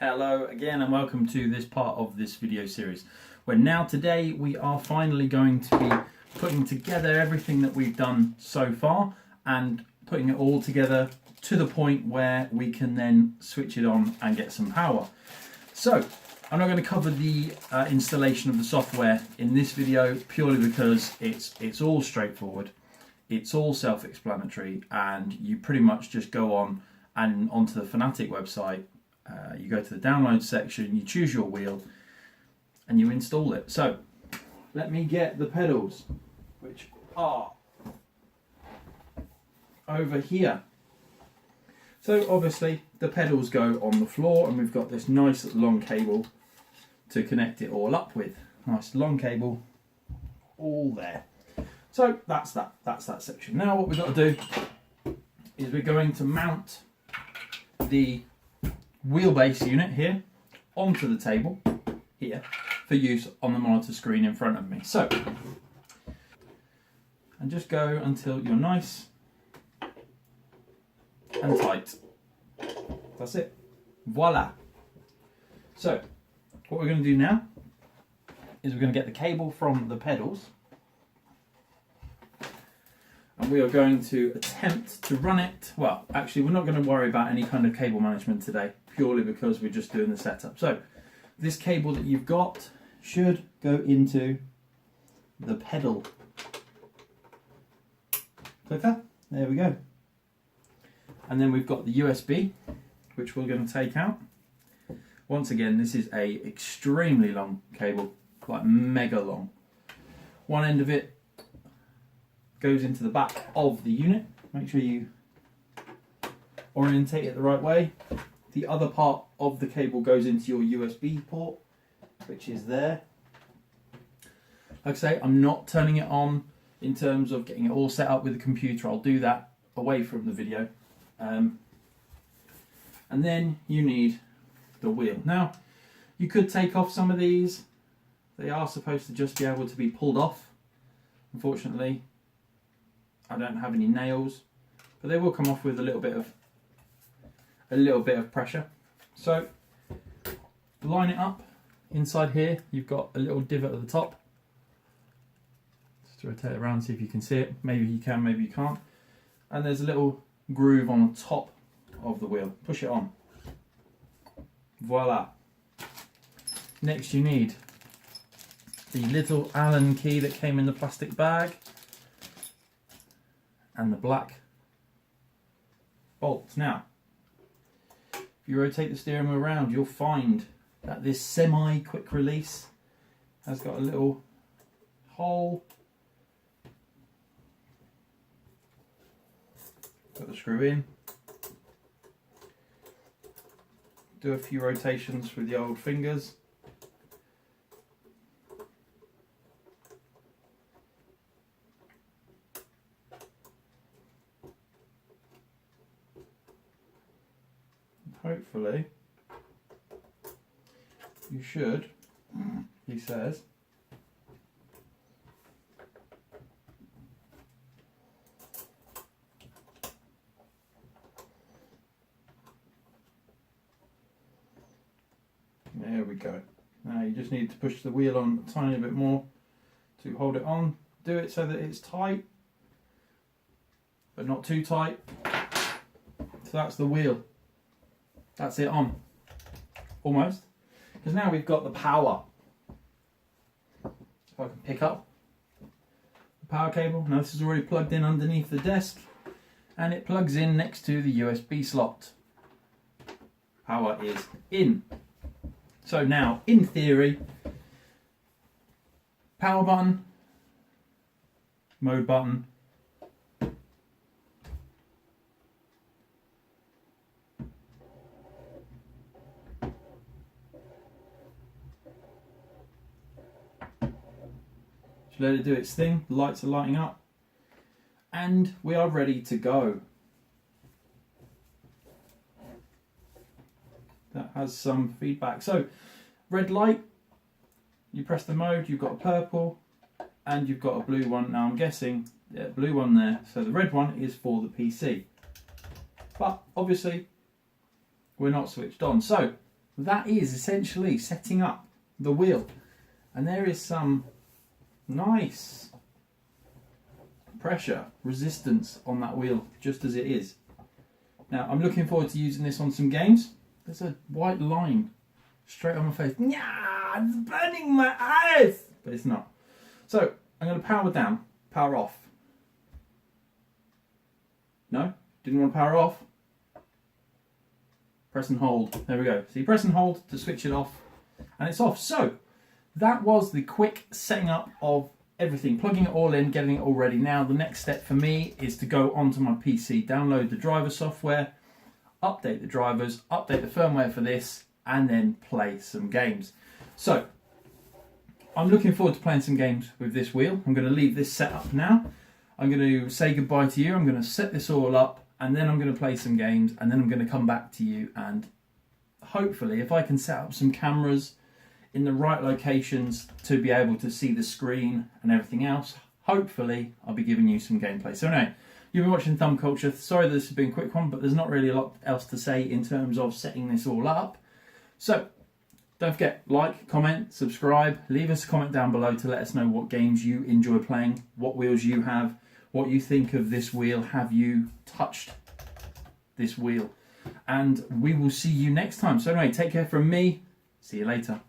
Hello again and welcome to this part of this video series where now today we are finally going to be putting together everything that we've done so far and putting it all together to the point where we can then switch it on and get some power. So I'm not going to cover the installation of the software in this video purely because it's all straightforward, it's all self-explanatory, and you pretty much just go on and onto the Fanatic website. You go to the download section, you choose your wheel and you install it. So let me get the pedals, which are over here. So obviously the pedals go on the floor and we've got this nice long cable to connect it all up with. Nice long cable all there. So that's that section. Now what we've got to do is we're going to mount the wheelbase unit here onto the table here for use on the monitor screen in front of me. So, and just go until you're nice and tight. That's it. Voila. So, what we're going to do now is we're going to get the cable from the pedals and we are going to attempt to run it. Well, actually we're not going to worry about any kind of cable management today, purely because we're just doing the setup. So this cable that you've got should go into the pedal clicker. There we go. And then we've got the USB, which we're going to take out. Once again, this is a extremely long cable, like mega long. One end of it goes into the back of the unit. Make sure you orientate it the right way. The other part of the cable goes into your USB port, which is there. Like I say, I'm not turning it on in terms of getting it all set up with the computer. I'll do that away from the video. And then you need the wheel. Now, you could take off some of these. They are supposed to just be able to be pulled off. Unfortunately, I don't have any nails, but they will come off with a little bit of pressure. So line it up. Inside here you've got a little divot at the top. Just to rotate it around, see if you can see it. Maybe you can, maybe you can't. And there's a little groove on the top of the wheel. Push it on. Voila. Next you need the little Allen key that came in the plastic bag and the black bolts. Now, if you rotate the steering wheel around, you'll find that this semi-quick release has got a little hole. Put the screw in. Do a few rotations with the old fingers. Hopefully you should, he says, there we go. Now you just need to push the wheel on a tiny bit more to hold it on. Do it so that it's tight but not too tight. So that's the wheel. That's it on, almost, because now we've got the power. If I can pick up the power cable. Now this is already plugged in underneath the desk and it plugs in next to the USB slot. Power is in. So now, in theory, power button, mode button, let it do its thing. The lights are lighting up and we are ready to go. That has some feedback. So red light, you press the mode, you've got a purple and you've got a blue one. Now I'm guessing, yeah, blue one there. So the red one is for the PC. But obviously we're not switched on. So that is essentially setting up the wheel. And there is some nice pressure resistance on that wheel, just as it is. Now, I'm looking forward to using this on some games. There's a white line straight on my face. Yeah, it's burning my eyes! But it's not. So, I'm going to power down, power off. No? Didn't want to power off? Press and hold. There we go. So you press and hold to switch it off, and it's off. So, that was the quick setting up of everything, plugging it all in, getting it all ready. Now the next step for me is to go onto my PC, download the driver software, update the drivers, update the firmware for this, and then play some games. So I'm looking forward to playing some games with this wheel. I'm going to leave this set up now. I'm going to say goodbye to you. I'm going to set this all up, and then I'm going to play some games, and then I'm going to come back to you, and hopefully if I can set up some cameras in the right locations to be able to see the screen and everything else, hopefully I'll be giving you some gameplay. So anyway, you've been watching Thumb Culture. Sorry this has been a quick one, but there's not really a lot else to say in terms of setting this all up. So don't forget, like, comment, subscribe, leave us a comment down below to let us know what games you enjoy playing, what wheels you have, what you think of this wheel. Have you touched this wheel? And we will see you next time. So anyway, take care from me. See you later.